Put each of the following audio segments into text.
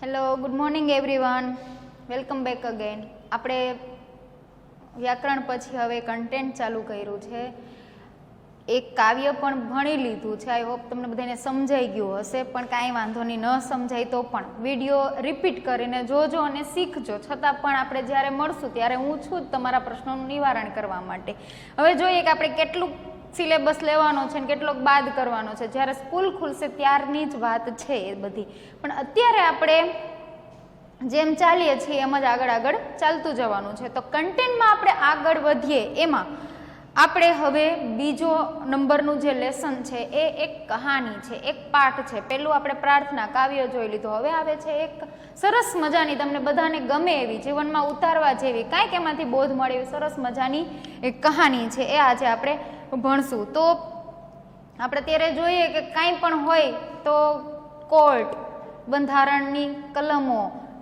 Hello, good morning everyone. Welcome back again. આપણે વ્યાકરણ પછી હવે કન્ટેન્ટ ચાલુ કર્યું છે. એક કાવ્ય પણ ભણી લીધું છે. આઈ હોપ તમને બધાને સમજાઈ ગયું હશે, પણ કાંઈ વાંધો નહીં, ન સમજાય તો પણ વિડીયો રિપીટ કરીને જોજો અને શીખજો. છતાં પણ આપણે જ્યારે મળશું ત્યારે હું છું જ તમારા પ્રશ્નોનું નિવારણ કરવા માટે. હવે જોઈએ કે આપણે કેટલું સિલેબસ લેવાનો છે ને કેટલોક બાદ કરવાનો છે. જ્યારે સ્કૂલ ખુલશે ત્યારની જ વાત છે એ બધી. પણ અત્યારે આપણે જેમ ચાલીએ છીએ એમ જ આગળ ચાલતું જવાનું છે. તો કન્ટેન્ટમાં આપણે આગળ વધીએ એમાં આપણે હવે બીજો નંબરનું જે લેસન છે એ એક કહાની છે, એક પાઠ છે. પહેલું આપણે પ્રાર્થના કાવ્ય જોઈ લીધું. હવે આવે છે એક સરસ મજાની, તમને બધાને ગમે એવી, જીવનમાં ઉતારવા જેવી, કાંઈક એમાંથી બોધ મળે એવી સરસ મજાની એક કહાની છે. એ આજે આપણે ભણશું. તો આપણે ત્યારે જોઈએ કે કાંઈ પણ હોય તો કોર્ટ, બંધારણની કલમો,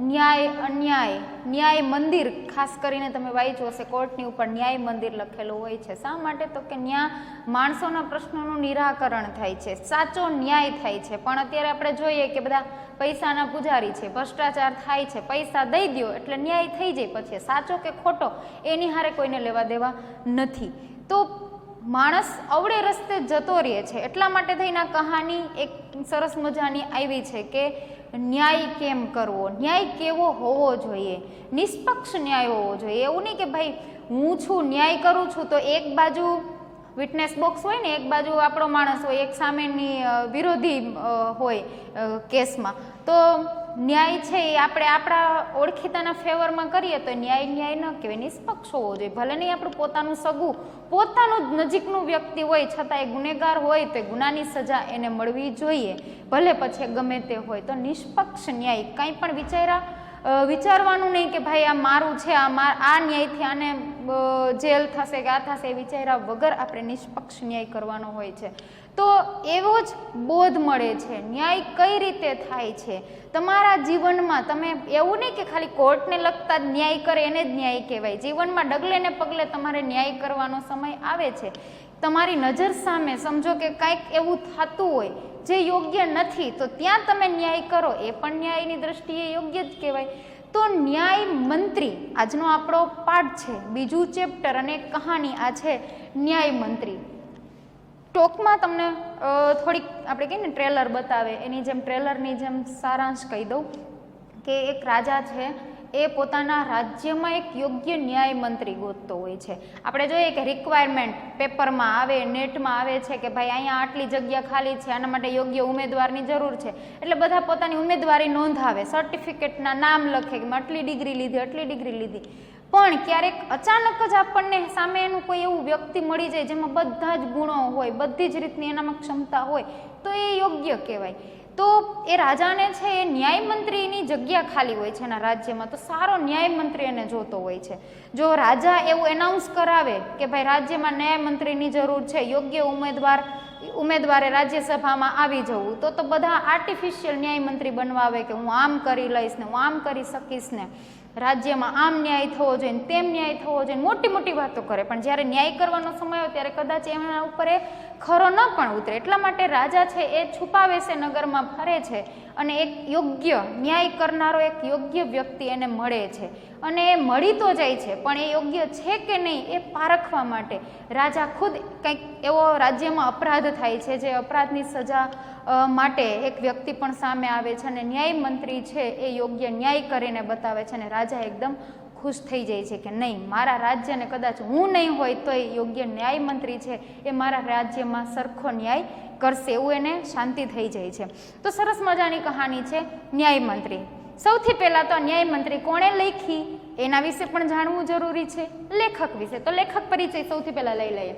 ન્યાય અન્યાય, ન્યાય મંદિર, ખાસ કરીને તમે વાંચ્યું હશે કોર્ટની ઉપર ન્યાય મંદિર લખેલું હોય છે. શા માટે? તો કે ત્યાં માણસોના પ્રશ્નોનું નિરાકરણ થાય છે, સાચો ન્યાય થાય છે. પણ અત્યારે આપણે જોઈએ કે બધા પૈસાના પૂજારી છે, ભ્રષ્ટાચાર થાય છે, પૈસા દઈ દો એટલે ન્યાય થઈ જાય, પછી સાચો કે ખોટો એની હારે કોઈને લેવા દેવા નથી. તો માણસ અવળે રસ્તે જતો રહે છે. એટલા માટે થઈને આ કહાની એક સરસ મજાની આવી છે કે ન્યાય કેમ કરવો, ન્યાય કેવો હોવો જોઈએ, નિષ્પક્ષ ન્યાય હોવો જોઈએ. એવું નહીં કે ભાઈ હું છું ન્યાય કરું છું તો એક બાજુ વિટનેસ બોક્સ હોય ને, એક બાજુ આપણો માણસ હોય, એક સામેની વિરોધી હોય કેસમાં, તો ન્યાય છે એ આપણે આપણા ઓળખીતાના ફેવરમાં કરીએ તો ન્યાય ન કહેવાય, નિષ્પક્ષ હોવો જોઈએ. ભલે નહીં આપણું પોતાનું સગું, પોતાનું નજીકનું વ્યક્તિ હોય, છતાં એ ગુનેગાર હોય તો ગુનાની સજા એને મળવી જોઈએ, ભલે પછી ગમે તે હોય. તો નિષ્પક્ષ ન્યાય, કાંઈ પણ વિચારવાનું નહીં કે ભાઈ આ મારું છે, આ ન્યાયથી આને જેલ થશે કે આ થશે, એ વિચાર્યા વગર આપણે નિષ્પક્ષ ન્યાય કરવાનો હોય છે. તો એવો જ બોધ મળે છે. ન્યાય કઈ રીતે થાય છે તમારા જીવનમાં. તમે એવું નહીં કે ખાલી કોર્ટને લગતા જ ન્યાય કરે એને જ ન્યાય કહેવાય. જીવનમાં ડગલે ને પગલે તમારે ન્યાય કરવાનો સમય આવે છે. તમારી નજર સામે સમજો કે કાંઈક એવું થતું હોય જે યોગ્ય નથી, તો ત્યાં તમે ન્યાય કરો, એ પણ ન્યાયની દ્રષ્ટિએ યોગ્ય જ કહેવાય. તો ન્યાય મંત્રી આજનો આપણો પાઠ છે, બીજું ચેપ્ટર અને કહાની આ છે ન્યાય મંત્રી. ટોકમાં તમને થોડીક આપણે કહીએ ને ટ્રેલર બતાવે એની જેમ, ટ્રેલરની જેમ સારાંશ કહી દઉં કે એક રાજા છે, એ પોતાના રાજ્યમાં એક યોગ્ય ન્યાય મંત્રી ગોતતો હોય છે. આપણે જોઈએ કે રિક્વાયરમેન્ટ પેપરમાં આવે, નેટમાં આવે છે કે ભાઈ અહીંયા આટલી જગ્યા ખાલી છે, આના માટે યોગ્ય ઉમેદવારની જરૂર છે. એટલે બધા પોતાની ઉમેદવારી નોંધાવે, સર્ટિફિકેટના નામ લખે કે આટલી ડિગ્રી લીધી, આટલી ડિગ્રી લીધી. પણ ક્યારેક અચાનક જ આપણને સામે એનું કોઈ એવું વ્યક્તિ મળી જાય જેમાં બધા જ ગુણો હોય, બધી જ રીતની એનામાં ક્ષમતા હોય, તો એ યોગ્ય કહેવાય. તો એ રાજાને છે એ ન્યાય મંત્રીની જગ્યા ખાલી હોય છે એના રાજ્યમાં, તો સારો ન્યાય મંત્રી એને જોતો હોય છે. જો રાજા એવું એનાઉન્સ કરાવે કે ભાઈ રાજ્યમાં ન્યાય મંત્રીની જરૂર છે, યોગ્ય ઉમેદવારે રાજ્યસભામાં આવી જવું, તો બધા આર્ટિફિશિયલ ન્યાય મંત્રી બનવા આવે કે હું આમ કરી લઈશ ને, હું આમ કરી શકીશ ને, રાજ્યમાં આમ ન્યાય થવો જોઈએ ને, તેમ ન્યાય થવો જોઈએ, મોટી મોટી વાતો કરે. પણ જ્યારે ન્યાય કરવાનો સમય હોય ત્યારે કદાચ એમના ઉપર એ ખરો ન પણ ઉતરે. એટલા માટે રાજા છે એ છુપાવે છે, નગરમાં ફરે છે, અને એક યોગ્ય ન્યાય કરનારો એક યોગ્ય વ્યક્તિ એને મળે છે. અને એ મળી તો જાય છે, પણ એ યોગ્ય છે કે નહીં એ પારખવા માટે રાજા ખુદ કંઈક એવો રાજ્યમાં અપરાધ થાય છે, જે અપરાધની સજા માટે એક વ્યક્તિ પણ સામે આવે છે, અને ન્યાય મંત્રી છે એ યોગ્ય ન્યાય કરીને બતાવે છે. અને રાજા એકદમ ખુશ થઈ જાય છે કે નહીં, મારા રાજ્યને કદાચ હું નહીં હોય તો એ યોગ્ય ન્યાય મંત્રી છે એ મારા રાજ્યમાં સરખો ન્યાય કરશે, એવું એને શાંતિ થઈ જાય છે. તો સરસ મજાની કહાની છે ન્યાય મંત્રી. સૌથી પહેલાં તો ન્યાય મંત્રી કોણે લખી એના વિશે પણ જાણવું જરૂરી છે, લેખક વિશે. તો લેખક પરિચય સૌથી પહેલાં લઈ લઈએ.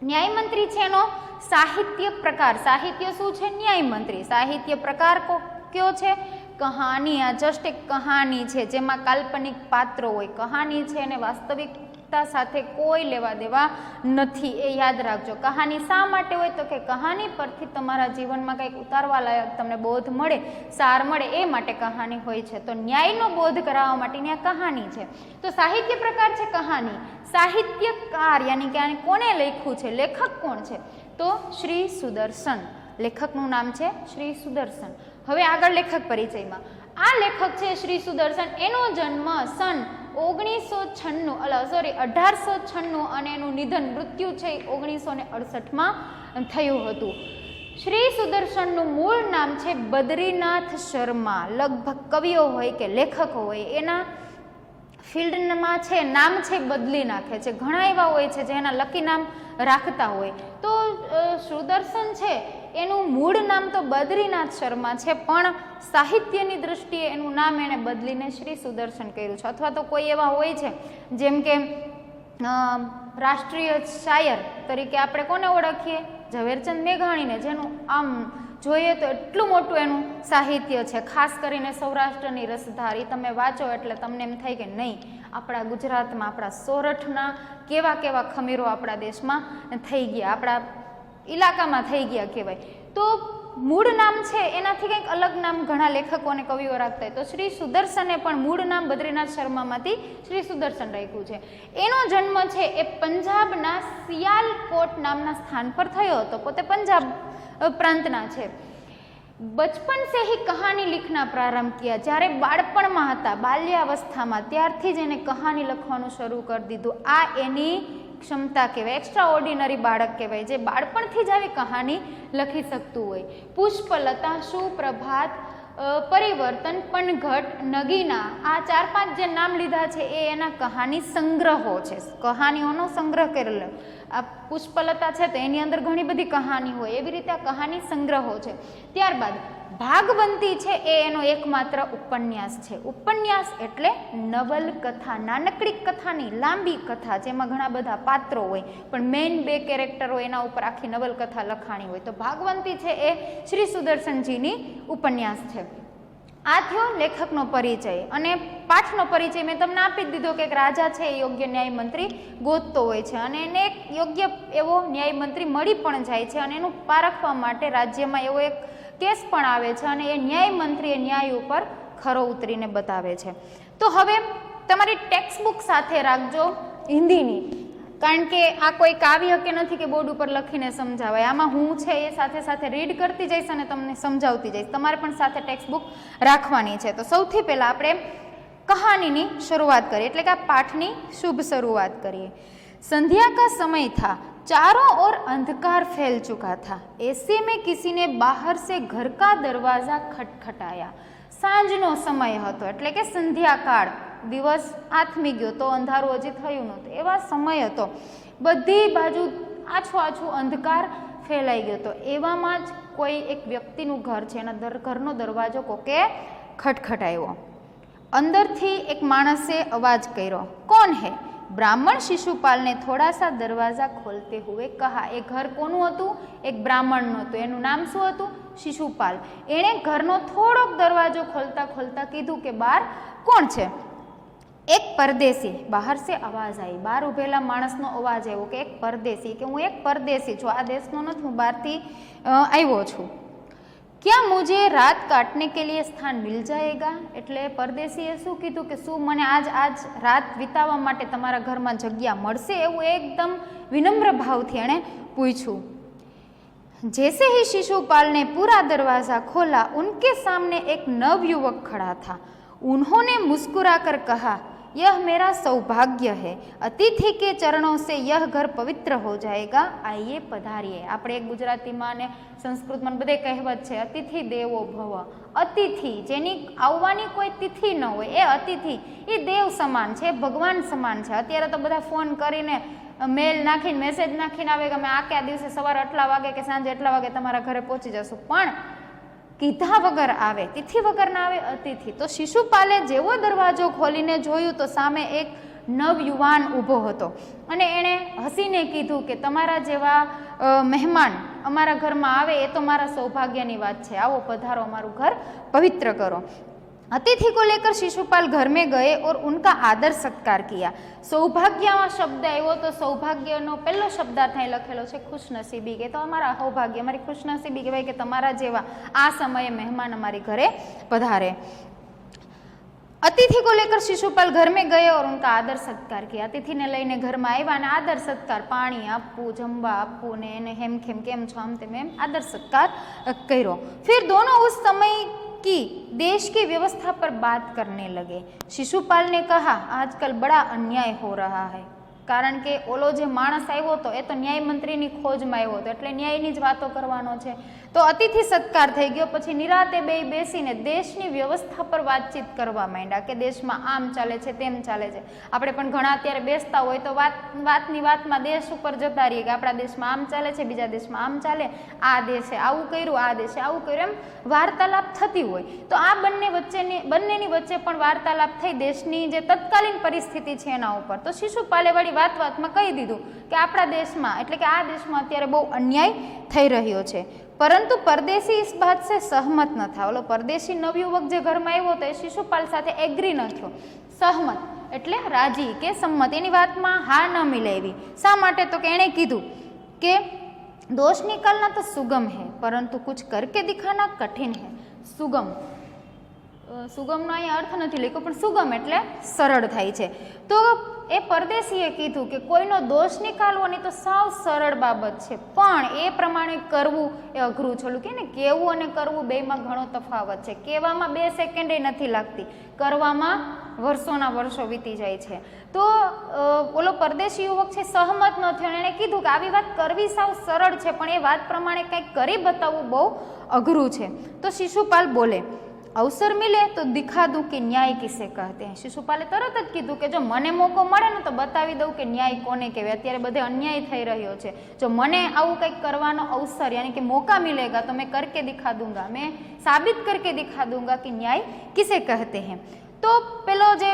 ન્યાય મંત્રી છે એનો સાહિત્ય પ્રકાર. સાહિત્ય શું છે? ન્યાય મંત્રી. સાહિત્ય પ્રકાર કયો છે? કહાની. આ જસ્ટ એક કહાની છે જેમાં કાલ્પનિક પાત્રો હોય. કહાની છે અને વાસ્તવિકતા સાથે કોઈ લેવા દેવા નથી, એ યાદ રાખજો. કહાની શા માટે હોય? તો કે કહાની પરથી તમારા જીવનમાં કંઈક ઉતારવા લાયક તમને બોધ મળે, સાર મળે, એ માટે કહાની હોય છે. તો ન્યાયનો બોધ કરાવવા માટેની આ કહાની છે. તો સાહિત્ય પ્રકાર છે કહાની. સાહિત્યકાર યાની કે આને કોને લખ્યું છે, લેખક કોણ છે? તો શ્રી સુદર્શન. લેખકનું નામ છે શ્રી સુદર્શન. હવે આગળ લેખક પરિચયમાં આ લેખક છે શ્રી સુદર્શન, એનો જન્મ સન 1896 અને એનું નિધન મૃત્યુ છે 1968 થયું હતું. શ્રી સુદર્શનનું મૂળ નામ છે બદ્રીનાથ શર્મા. લગભગ કવિઓ હોય કે લેખકો હોય એના ફિલ્ડમાં છે નામ છે બદલી નાખે છે. ઘણા એવા હોય છે જે એના લકી નામ રાખતા હોય. તો સુદર્શન છે એનું મૂળ નામ તો બદ્રીનાથ શર્મા છે, પણ સાહિત્યની દ્રષ્ટિએ એનું નામ એણે બદલીને શ્રી સુદર્શન કર્યું છે. અથવા તો કોઈ એવા હોય છે જેમ કે રાષ્ટ્રીય શાયર તરીકે આપણે કોને ઓળખીએ? ઝવેરચંદ મેઘાણીને, જેનું આમ જોઈએ તો એટલું મોટું એનું સાહિત્ય છે, ખાસ કરીને સૌરાષ્ટ્રની રસધાર. એ તમે વાંચો એટલે તમને એમ થાય કે નહીં, આપણા ગુજરાતમાં, આપણા સોરઠના કેવા કેવા ખમીરો આપણા દેશમાં થઈ ગયા, આપણા ઇલાકામાં થઈ ગયા કહેવાય. તો મૂળ નામ છે એનાથી કંઈક અલગ નામ ઘણા લેખકો અને કવિઓ રાખતા હોય. તો શ્રી સુદર્શને પણ મૂળ નામ બદ્રીનાથ શર્મામાંથી શ્રી સુદર્શન રાખ્યું છે. એનો જન્મ છે એ પંજાબના સિયાલકોટ નામના સ્થાન પર થયો હતો. પોતે પંજાબ પ્રાંતના છે. બચપન સે હી કહાની લિખના પ્રારંભ કિયા. જ્યારે બાળપણમાં હતા, બાલ્યાવસ્થામાં, ત્યારથી જ એને કહાની લખવાનું શરૂ કરી દીધું. આ એની ક્ષમતા કહેવાય, એક્સ્ટ્રા ઓર્ડિનરી બાળક કહેવાય, જે બાળપણથી જ આવી કહાની લખી શકતું હોય. પુષ્પલતા, સુપ્રભાત, પરિવર્તન, પનઘટ, નગીના, આ 4-5 જે નામ લીધા છે એ એના કહાની સંગ્રહો છે, કહાનીઓનો સંગ્રહ કરેલો. આ પુષ્પલતા છે તો એની અંદર ઘણી બધી કહાની હોય, એવી રીતે આ કહાની સંગ્રહો છે. ત્યારબાદ ભાગવંતી છે એ એનો એકમાત્ર ઉપન્યાસ છે. ઉપન્યાસ એટલે નવલકથા, નાનકડી કથાની લાંબી કથા જેમાં ઘણા બધા પાત્રો હોય, પણ મેઇન 2 કેરેક્ટર હોય, એના ઉપર આખી નવલકથા લખાણી હોય. તો ભાગવંતી છે એ શ્રી સુદર્શનજીની ઉપન્યાસ છે. આ થયો લેખકનો પરિચય. અને પાઠનો પરિચય મેં તમને આપી જ દીધો કે એક રાજા છે એ યોગ્ય ન્યાયમંત્રી ગોતતો હોય છે, અને એને એક યોગ્ય એવો ન્યાયમંત્રી મળી પણ જાય છે, અને એનું પારખવા માટે રાજ્યમાં એવો એક કેસ પણ આવે છે, અને એ ન્યાયમંત્રી એ ન્યાય ઉપર ખરો ઉતરીને બતાવે છે. તો હવે તમારી ટેક્સ્ટ બુક સાથે રાખજો હિન્દીની, કારણ કે આ કોઈ કાવ્ય કે નથી કે બોર્ડ ઉપર લખીને સમજાવાય. આમાં હું છે એ સાથે સાથે રીડ કરતી જઈશ અને તમને સમજાવતી જઈશ. તમારે પણ સાથે ટેક્સ્ટ બુક રાખવાની છે. તો સૌથી પહેલાં આપણે કહાનીની શરૂઆત કરીએ, એટલે કે આ પાઠની શુભ શરૂઆત કરીએ. संध्या का समय था, चारों ओर अंधकार फैल चुका था. ऐसे में किसी ने बाहर से घर का दरवाजा खटखटाया. સાંજનો સમય હતો, એટલે કે સંધ્યાકાળ, દિવસ આથમી ગયો તો અંધારું હજી થયું નહોતું, એવા સમય હતો. બધી બાજુ આછું અંધકાર ફેલાઈ ગયો હતો. એવામાં જ કોઈ એક વ્યક્તિનું ઘર છે, એના ઘરનો દરવાજો કોકે ખટખટાયો. અંદરથી એક માણસે અવાજ કર્યો, કોણ હે? બ્રાહ્મણ શિશુપાલ ને થોડા સા દરવાજા ખોલતે હુએ કહા. એ ઘર કોનું હતું? એક બ્રાહ્મણનું હતું. એનું નામ શું હતું? શિશુપાલ. એણે ઘરનો થોડોક દરવાજો ખોલતા ખોલતા કીધું કે બહાર કોણ છે? એક પરદેશી. બહાર સે આવાજ આવી. બહાર ઉભેલા માણસનો અવાજ આવ્યો કે એક પરદેશી, કે હું એક પરદેશી છું, આ દેશનો નથી, હું બહારથી આવ્યો છું. ક્યાં મુझे રાત કાટને કે લીએ સ્થાન મિલ જાયેગા? એટલે પરદેશીએ શું કીધું કે શું મને આજ રાત વિતાવવા માટે તમારા ઘરમાં જગ્યા મળશે? એવું એકદમ વિનમ્ર ભાવથી એણે પૂછ્યું. जैसे ही शिशुपाल ने पूरा दरवाज़ा खोला, उनके सामने एक नवयुवक खड़ा था. उन्होंने मुस्कुराकर कहा, यह मेरा सौभाग्य है. अतिथि के चरणों से यह घर पवित्र हो जाएगा. आइए पधारिए. આપણે એક ગુજરાતીમાં અને સંસ્કૃતમાં બધે કહેવત છે, અતિથિ દેવો ભવ. અતિથિ જેની આવવાની કોઈ તિથિ ન હોય, એ અતિથિ એ દેવ સમાન છે, ભગવાન સમાન છે. અત્યારે તો બધા ફોન કરીને મેલ નાખીને મેસેજ નાખીને આવે કે અમે આ કયા દિવસે સવારે આટલા વાગે કે સાંજે એટલા વાગે તમારા ઘરે પહોંચી જશું, પણ કીધા વગર આવે, તિથિ વગર ના આવે અતિથિ. તો શિશુપાલે જેવો દરવાજો ખોલીને જોયું તો સામે એક નવયુવાન ઊભો હતો, અને એણે હસીને કીધું કે તમારા જેવા મહેમાન અમારા ઘરમાં આવે એ તો મારા સૌભાગ્યની વાત છે. આવો પધારો, અમારું ઘર પવિત્ર કરો. अतिथि को लेकर शिशुपाल घर में गए और उनका आदर सत्कार किया. सौभाग्यમાં શબ્દ આવ્યો તો સૌભાગ્યનો પહેલો શબ્દાર્થ અહીં લખેલો છે ખુશનસીબી, કે તો અમારા સૌભાગ્ય, અમારી ખુશનસીબી કહેવાય કે તમારા જેવા આ સમયે મહેમાન અમારી ઘરે પધારે. अतिथि को लेकर शिशुपाल घर में गए और उनका आदर सत्कार किया. अतिथिને લઈને ઘરમાં આવ્યા અને આદર સત્કાર, પાણી આપવું, જમવા આપવું ને એને હેમખેમ કેમ છો આમ તેમ એમ આદર સત્કાર કર્યો. फिर दोनों उस समय की देश की व्यवस्था पर बात करने लगे। शिशुपाल ने कहा, आजकल बड़ा अन्याय हो रहा है। કારણ કે ઓલો જે માણસ આવ્યો હતો એ તો ન્યાય મંત્રીની ખોજમાં આવ્યો હતો, એટલે ન્યાયની જ વાતો કરવાનો છે. તો અતિથિ સત્કાર થઈ ગયો. પછી નિરાતે બેસીને દેશની વ્યવસ્થા પર વાતચીત કરવા માંડ્યા કે દેશમાં આમ ચાલે છે, તેમ ચાલે છે. આપણે પણ ઘણા અત્યારે બેસતા હોય તો વાતની વાતમાં દેશ ઉપર જતા રહીએ કે આપણા દેશમાં આમ ચાલે છે, બીજા દેશમાં આમ ચાલે, આ દેશે આવું કર્યું, આ દેશે આવું કર્યું, એમ વાર્તાલાપ થતી હોય. તો આ બંનેની વચ્ચે પણ વાર્તાલાપ થઈ દેશની જે તત્કાલીન પરિસ્થિતિ છે એના ઉપર. તો શિશુપાલે વળી વાતમાં કહી દીધું કે આપણા દેશમાં એટલે કે આ દેશમાં અત્યારે બહુ અન્યાય થઈ રહ્યો છે. પરંતુ પરદેશી इस बात से सहमत न था. ઓલો પરદેશી નવયુવક જે ઘરમાં આવ્યો હતો એ શિશુપાલ સાથે એગ્રી ન થયો. સહમત એટલે રાજી કે સંમત, એની વાતમાં હા ન મિલાવી. શા માટે? તો કે એણે કીધું કે दोष निकालना तो सुगम है परंतु कुछ करके दिखाना कठिन है. सुगम, સુગમનો અહીંયા અર્થ નથી લખ્યો, પણ સુગમ એટલે સરળ થાય છે. તો એ પરદેશીએ કીધું કે કોઈનો દોષ નિકાલવો નહીં તો સાવ સરળ બાબત છે, પણ એ પ્રમાણે કરવું એ અઘરું છે. ઓલું કે ને કહેવું અને કરવું બેમાં ઘણો તફાવત છે. કહેવામાં 2 સેકન્ડે નથી લાગતી, કરવામાં વર્ષોના વર્ષો વીતી જાય છે. તો ઓલો પરદેશી યુવક છે સહમત ન થયો, એણે કીધું કે આવી વાત કરવી સાવ સરળ છે, પણ એ વાત પ્રમાણે કંઈક કરી બતાવવું બહુ અઘરું છે. તો શિશુપાલ બોલે, अवसर मिले तो दिखा दूं कि न्याय किसे कहते हैं. शिशुपाले तरत ज कीधुं के जो मने मौको मळे ने तो बतावी दऊं कि न्याय कोने कहेवाय. अत्यारे बधे अन्याय थई रह्यो छे, जो मने आवुं कंईक करवानो अवसर यानी कि मौका मिलेगा तो मैं करके दिखा दूंगा, मैं साबित करके दिखा दूंगा कि न्याय किसे कहते हैं. तो पेलो जे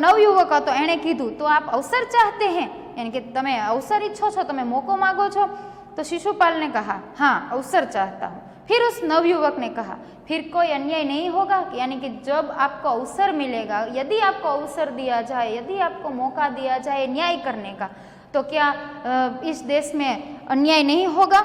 नवयुवक हतो एणे कीधुं, तो आप अवसर चाहते हैं यानी कि तमे अवसर इच्छो छो, तमे मौको मांगो छो. तो शिशुपाल ने कहा, हाँ अवसर चाहता हूँ. फिर उस नवयुवक ने कहा, फिर कोई अन्याय नहीं होगा यानी कि जब आपको अवसर मिलेगा, यदि आपको अवसर दिया जाए, यदि आपको मौका दिया जाए न्याय करने का, तो क्या इस देश में अन्याय नहीं होगा?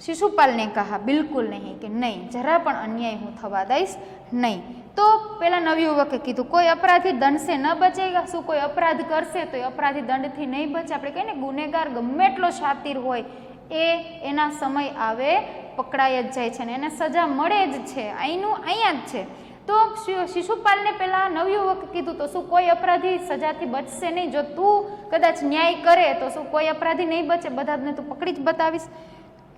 शिशुपाल ने कहा, बिल्कुल नहीं, कि नहीं, जरा पण अन्याय हूँ थवा दईश नहीं. तो पेला नवयुवके कीधुं, कोई अपराधी दंड से न बचेगा. शू कोई अपराध करशे तो अपराधी दंड थी नहीं बचे? आपणे कहीए ने गुનેગાર गमे એટલો શાતીર હોય એના સમય આવે પકડાઈ જ જાય છે ને એને સજા મળે જ છે. અહીંયા જ છે. તો શિશુપાલને પેલા નવયુવકે કીધું, તો શું કોઈ અપરાધી સજાથી બચશે નહીં? જો તું કદાચ ન્યાય કરે તો શું કોઈ અપરાધી નહીં બચે? બધાને તું પકડી જ બતાવીશ?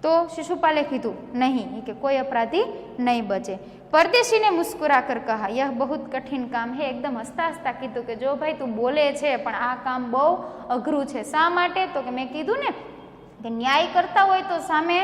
તો शिशुपाले कीधुं, नहीं, कि कोई अपराधी नहीं बचे. परदेशी ने मुस्कुरा कर कहा, यह बहुत कठिन काम है. एकदम हसता हसता कीधुं कि जो भाई तू बोले छे पण आ काम बहु अघरू छे. शा माटे? तो कि मैं कीधुं ने કે ન્યાય કરતા હોય તો સામે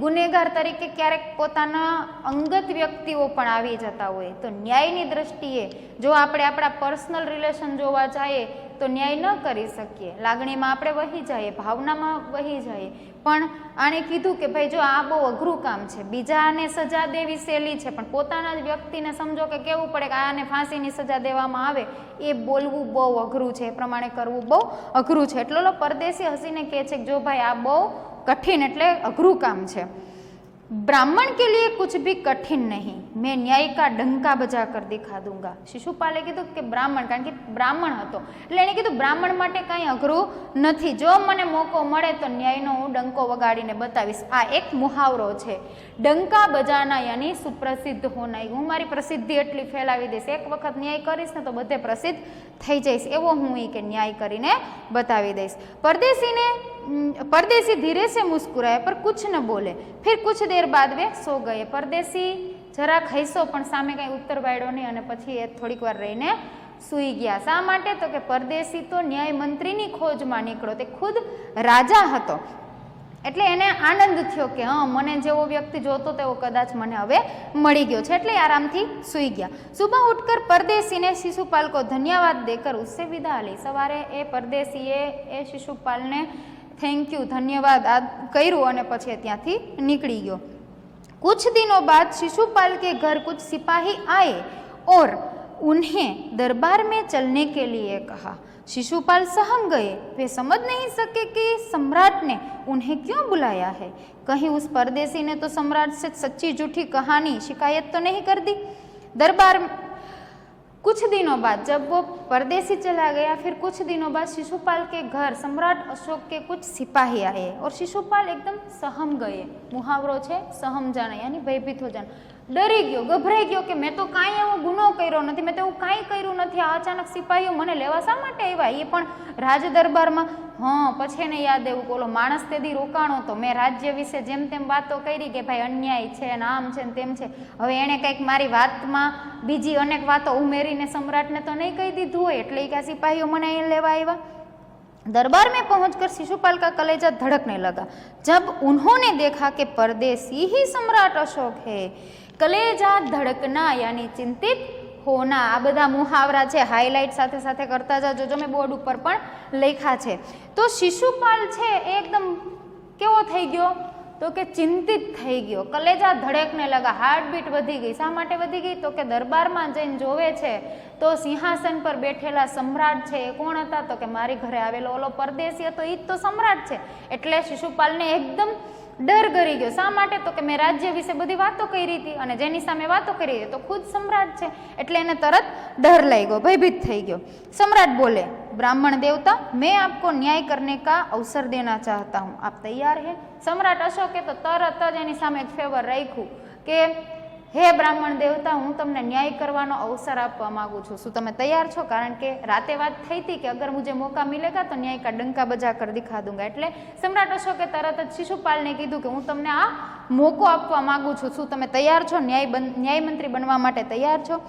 ગુનેગાર તરીકે ક્યારેક પોતાના અંગત વ્યક્તિઓ પણ આવી જતા હોય. તો ન્યાયની દ્રષ્ટિએ જો આપણે આપણા પર્સનલ રિલેશન જોવા જઈએ તો ન્યાય ન કરી શકીએ. લાગણીમાં આપણે વહી જઈએ, ભાવનામાં વહી જઈએ. પણ આણે કીધું કે ભાઈ જો આ બહુ અઘરું કામ છે, બીજાને સજા દેવી સહેલી છે, પણ પોતાના જ વ્યક્તિને સમજો કે કહેવું પડે કે આને ફાંસીની સજા દેવામાં આવે, એ બોલવું બહુ અઘરું છે, એ પ્રમાણે કરવું બહુ અઘરું છે. એટલો પરદેશી હસીને કહે છે કે જો ભાઈ આ બહુ कठिन એટલે અઘરું કામ છે. ब्राह्मण के लिए कुछ भी कठिन नहीं, मैं न्याय का डंका बजा कर दिखा दूंगा. शिशुपाले कीधुं के ब्राह्मण, कारण के ब्राह्मण हतो એટલે એને કીધું ब्राह्मण માટે કાંઈ અઘરું નથી, જો મને મોકો મળે તો ન્યાયનો હું ડંકો વગાડીને બતાવીશ. આ એક મુહાવરો છે, ડંકા બજાના યાની સુપ્રસિદ્ધ હોના. હું મારી પ્રસિદ્ધિ એટલી ફેલાવી દઈશ, એક વખત ન્યાય કરીશ ને તો બધે પ્રસિદ્ધ થઈ જઈશ, એવો હું એ કે ન્યાય કરીને બતાવી દઈશ. परदेसी धीरे से मुस्कुराए पर कुछ न बोले. फिर कुछ देर बाद वे सो गए. परदेसी જરાક હૈસો પણ સામે કંઈ ઉત્તર વાળ્યો નહીં અને પછી એ થોડીક વાર રહીને સૂઈ ગયા. શા માટે? તો કે પરદેશી તો ન્યાય મંત્રીની ખોજમાં નીકળ્યો, તે ખુદ રાજા હતો, એટલે એને આનંદ થયો કે હા મને જેવો વ્યક્તિ જોતો તેવો કદાચ મને હવે મળી ગયો છે, એટલે આરામથી સૂઈ ગયા. સુબહ ઉઠકર પરદેશીને शिशुपाल को धन्यवाद देकर उससे विदा ली. સવારે એ પરદેશીએ એ शिशुपालને थैंक यू धन्यवाद कर्યું અને પછી ત્યાંથી નીકળી ગયો. कुछ दिनों बाद शिशुपाल के घर कुछ सिपाही आए और उन्हें दरबार में चलने के लिए कहा. शिशुपाल सहम गए. वे समझ नहीं सके कि सम्राट ने उन्हें क्यों बुलाया है. कहीं उस परदेसी ने तो सम्राट से सच्ची झूठी कहानी शिकायत तो नहीं कर दी. दरबार कुछ दिनों बाद जब वो परदेसी चला गया, फिर कुछ दिनों बाद शिशुपाल के घर सम्राट अशोक के कुछ सिपाही आए और शिशुपाल एकदम सहम गए. मुहावरो छे सहम जाना यानी भयभीत हो जाना. ડરી ગયો, ગભરાઈ ગયો કે મેં તો કાંઈ એવો ગુનો કર્યો નથી, મેં તો એવું કાંઈ કર્યું નથી, આ અચાનક સિપાહીઓ મને લેવા શા માટે આવ્યા, એ પણ રાજ દરબારમાં. પછી એને યાદ આવ્યું કે ઓલો માણસ તેદી રોકાણો તો મેં રાજ્ય વિશે જેમ તેમ વાતો કરી કે ભાઈ અન્યાય છે ને આમ છે ને તેમ છે. હવે એણે કંઈક મારી વાતમાં બીજી અનેક વાતો ઉમેરીને સમ્રાટને તો નહીં કહી દીધું હોય, એટલે કે આ સિપાહીઓ મને અહીં લેવા આવ્યા. दरबार में पहुंचकर शिशुपाल का कलेजा धड़कने लगा जब उन्होंने देखा कि परदेसी ही सम्राट अशोक है. कलेजा धड़कना यानी चिंतित होना. આ બધા મુહાવરા છે, હાઇલાઇટ સાથે સાથે કરતા જાજો, જો મેં બોર્ડ ઉપર પણ લખ્યા છે. તો શિશુપાલ છે એકદમ કેવો થઈ ગયો તો કે ચિંતિત થઈ ગયો. કલેજા ધડકને લગા, હાર્ટબીટ વધી ગઈ. શા માટે વધી ગઈ તો કે દરબારમાં જઈને જોવે છે તો સિંહાસન પર બેઠેલા સમ્રાટ છે એ કોણ હતા તો કે મારી ઘરે આવેલો ઓલો પરદેશી હતો, એ જ તો સમ્રાટ છે. એટલે શિશુપાલને એકદમ ડર ગરી ગયો. શા માટે તો કે મેં રાજ્ય વિશે બધી વાતો કરી હતી અને જેની સામે વાતો કરી હતી તો ખુદ સમ્રાટ છે, એટલે એને તરત ડર લાગ્યો, ભયભીત થઈ ગયો. સમ્રાટ બોલે, ब्राह्मण देवता मैं आपको न्याय करने का अवसर देना चाहता हूँ, आप तैयार है. सम्राट अशोके तो तरत ज एनी सामे एक फेवर राख्યું કે હે બ્રાહ્મણ દેવતા હું તમને ન્યાય કરવાનો અવસર આપવા માંગુ છું, શું તમે તૈયાર છો? કારણ કે રાતે વાત થઈ હતી કે અગર મુझे मौका मिलेगा तो न्याय का डंका बजा कर दिखा दूंगा. એટલે સમ્રાટ અશોકે તરત જ શિશુપાલને કીધું કે હું તમને આ મોકો આપવા માંગુ છું, શું તમે તૈયાર છો? ન્યાય મંત્રી બનવા માટે તૈયાર છો?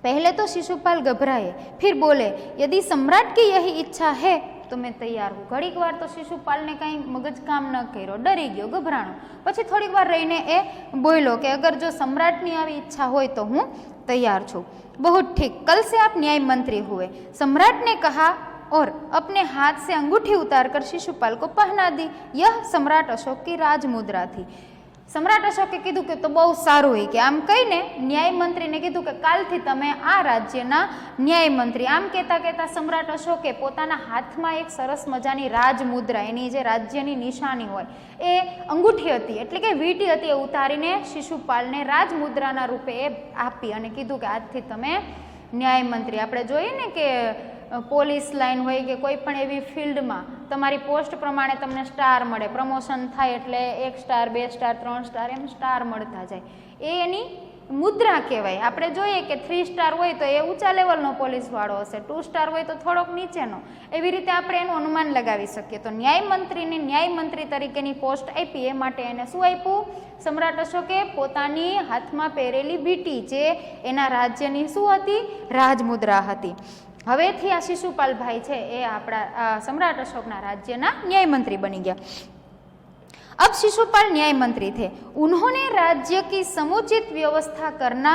पहले तो शिशुपाल घबराए, फिर बोले यदि सम्राट की यही इच्छा है तो मैं तैयार हूँ. घड़ीक वार तो शिशुपाल ने कहीं मगज काम न कर्यो, डरी गयो, घबराणो. પછી થોડીક વાર રહીને એ બોલ્યો કે અગર જો સમ્રાટની આવી ઈચ્છા હોય તો હું તૈયાર છું. बहुत ठीक, कल से आप न्याय मंत्री हुए. सम्राट ने कहा और अपने हाथ से अंगूठी उतारकर शिशुपाल को पहना दी. यह सम्राट अशोक की राज मुद्रा थी. સમ્રાટ અશોકે કીધું કે તો બહુ સારું હોય કે આમ કહીને ન્યાય મંત્રીને કીધું કે કાલથી તમે આ રાજ્યના ન્યાય મંત્રી. આમ કહેતા કહેતા સમ્રાટ અશોકે પોતાના હાથમાં એક સરસ મજાની રાજમુદ્રા, એની જે રાજ્યની નિશાની હોય એ અંગૂઠી હતી એટલે કે વીંટી હતી, એ ઉતારીને શિશુપાલને રાજમુદ્રાના રૂપે એ આપી અને કીધું કે આજથી તમે ન્યાય મંત્રી. આપણે જોઈએ ને કે પોલીસ લાઈન હોય કે કોઈ પણ એવી ફિલ્ડમાં તમારી પોસ્ટ પ્રમાણે તમને સ્ટાર મળે, પ્રમોશન થાય એટલે 1 સ્ટાર 2 સ્ટાર 3 સ્ટાર એમ સ્ટાર મળતા જાય, એ એની મુદ્રા કહેવાય. આપણે જોઈએ કે 3 સ્ટાર હોય તો એ ઊંચા લેવલનો પોલીસવાળો હશે, 2 સ્ટાર હોય તો થોડોક નીચેનો. એવી રીતે આપણે એનું અનુમાન લગાવી શકીએ. તો ન્યાય મંત્રીને ન્યાય મંત્રી તરીકેની પોસ્ટ આપી, એ માટે એને શું આપ્યું? સમ્રાટ અશોકે પોતાની હાથમાં પહેરેલી વીંટી જે એના રાજ્યની શું હતી? રાજમુદ્રા હતી. હવેથી આ શિશુપાલભાઈ છે એ આપણા સમ્રાટ અશોકના રાજ્યના ન્યાય મંત્રી બની ગયા. अब शिशुपाल न्याय मंत्री थे. उन्होंने राज्य की समुचित व्यवस्था करना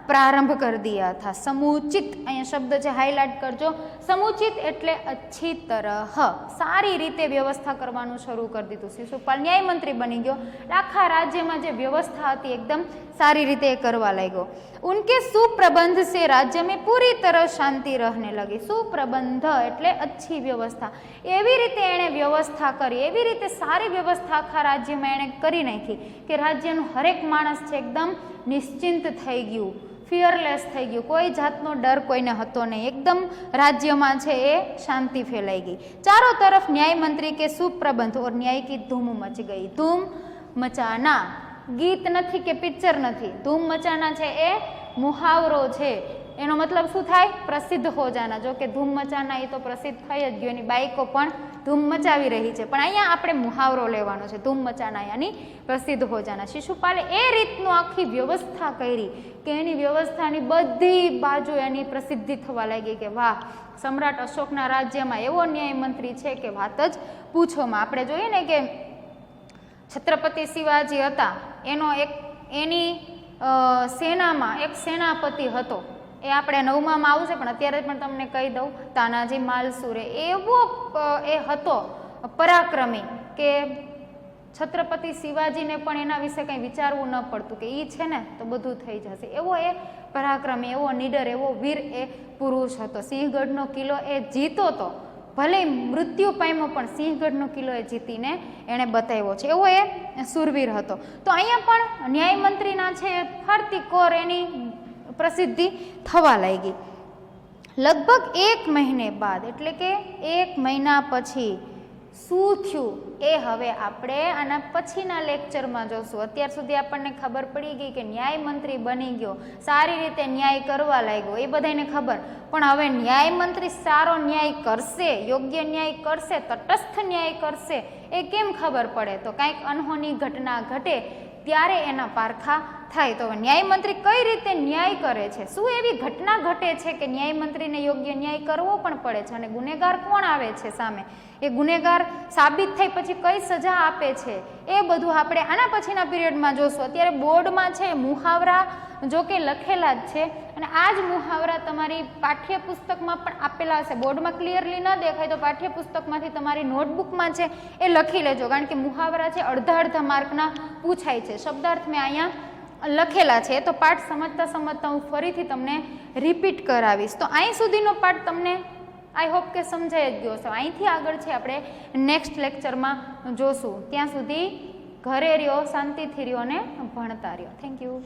प्रारंभ कर दिया था. समुचित અહીંયા શબ્દ છે, હાઇલાઇટ કરજો. સમુચિત એટલે अच्छी तरह, સારી રીતે વ્યવસ્થા કરવાનું શરૂ કરી દીધું. શિશુપાલ ન્યાય મંત્રી બની ગયો, આખા રાજ્યમાં જે વ્યવસ્થા હતી એકદમ સારી રીતે એ કરવા લાગ્યો. उनके सुप्रबंध से राज्य में पूरी तरह शांति रहने लगी. सुप्रबंध એટલે अच्छी વ્યવસ્થા. એવી રીતે એણે વ્યવસ્થા કરી, એવી રીતે સારી વ્યવસ્થા આખા રાજ્યમાં એણે કરી નાખી કે રાજ્યનું હરેક માણસ છે એકદમ નિશ્ચિંત થઈ ગયું, ફિયરલેસ થઈ ગયું, કોઈ જાતનો ડર કોઈને હતો નહીં. એકદમ રાજ્યમાં છે એ શાંતિ ફેલાઈ ગઈ. ચારો તરફ ન્યાય મંત્રી કે સુપ્રબંધ और न्याय की धूम मच गई. धूम मचाना ગીત નથી કે પિક્ચર નથી, ધૂમ મચાના છે એ મુહાવરો છે. એનો મતલબ શું થાય? પ્રસિદ્ધ હો જાના. જો કે ધૂમ મચાના એ તો પ્રસિદ્ધ થઈ જ ગયો, એની બાઈકો પણ ધૂમ મચાવી રહી છે, પણ અહીંયા આપણે મુહાવરો લેવાનો છે. ધૂમ મચાના યાની પ્રસિદ્ધ હો જાના. શિશુપાલે એ રીતનું આખી વ્યવસ્થા કરી કે એની વ્યવસ્થાની બધી બાજુ એની પ્રસિદ્ધિ થવા લાગી કે વાહ, સમ્રાટ અશોકના રાજ્યમાં એવો ન્યાય મંત્રી છે કે વાત જ પૂછોમાં. આપણે જોઈએ ને કે છત્રપતિ શિવાજી હતા, એની સેનામાં એક સેનાપતિ હતો, એ આપણે 9માં આવશે પણ અત્યારે પણ તમને કહી દઉં, તાનાજી માલસુરે. એવો એ હતો પરાક્રમી કે છત્રપતિ શિવાજીને પણ એના વિશે કંઈ વિચારવું ન પડતું કે એ છે ને તો બધું થઈ જશે. એવો એ પરાક્રમી, એવો નીડર, એવો વીર એ પુરુષ હતો. સિંહગઢનો કિલ્લો એ જીતો હતો, ભલે મૃત્યુ પામ્યો પણ સિંહગઢનો કિલ્લો એ જીતીને એણે બતાવ્યો છે. એવો એ સુરવીર હતો. તો અહીંયા પણ ન્યાય મંત્રીના છે ફરતી કોર એની પ્રસિદ્ધિ થવા લાગી. લગભગ 1 મહિને બાદ એટલે કે 1 મહિના પછી શું થયું એ હવે આપણે આના પછીના લેક્ચરમાં જોશું. અત્યાર સુધી આપણને ખબર પડી ગઈ કે ન્યાય મંત્રી બની ગયો, સારી રીતે ન્યાય કરવા લાગ્યો, એ બધાને ખબર. પણ હવે ન્યાય મંત્રી સારો ન્યાય કરશે, યોગ્ય ન્યાય કરશે, તટસ્થ ન્યાય કરશે, એ કેમ ખબર પડે? તો કાંઈક અનહોની ઘટના ઘટે ત્યારે એના પારખા થાય. તો ન્યાય મંત્રી કઈ રીતે ન્યાય કરે છે? શું એવી ઘટના ઘટે છે કે ન્યાય મંત્રીને યોગ્ય ન્યાય કરવો પણ પડે છે? અને ગુનેગાર કોણ આવે છે સામે? એ ગુનેગાર સાબિત થઈ પછી કઈ સજા આપે છે? એ બધું આપણે આના પછીના પીરિયડમાં જોશું. અત્યારે બોર્ડમાં છે મુહાવરા જો કે લખેલા જ છે, અને આ જ મુહાવરા તમારી પાઠ્યપુસ્તકમાં પણ આપેલા હશે. બોર્ડમાં ક્લિયરલી ન દેખાય તો પાઠ્યપુસ્તકમાંથી તમારી નોટબુકમાં છે એ લખી લેજો, કારણ કે મુહાવરા છે અડધા માર્કના પૂછાય છે. શબ્દાર્થ મેં અહીંયા લખેલા છે, તો પાઠ સમજતા સમજતા હું ફરીથી તમને રિપીટ કરાવીશ. તો અહીં સુધીનો પાઠ તમને આઈ હોપ કે સમજાઈ જ ગયો છે. અહીંથી આગળ છે આપણે નેક્સ્ટ લેક્ચરમાં જોશું. ત્યાં સુધી ઘરે રહ્યો, શાંતિથી રહ્યો અને ભણતા રહ્યો. Thank you.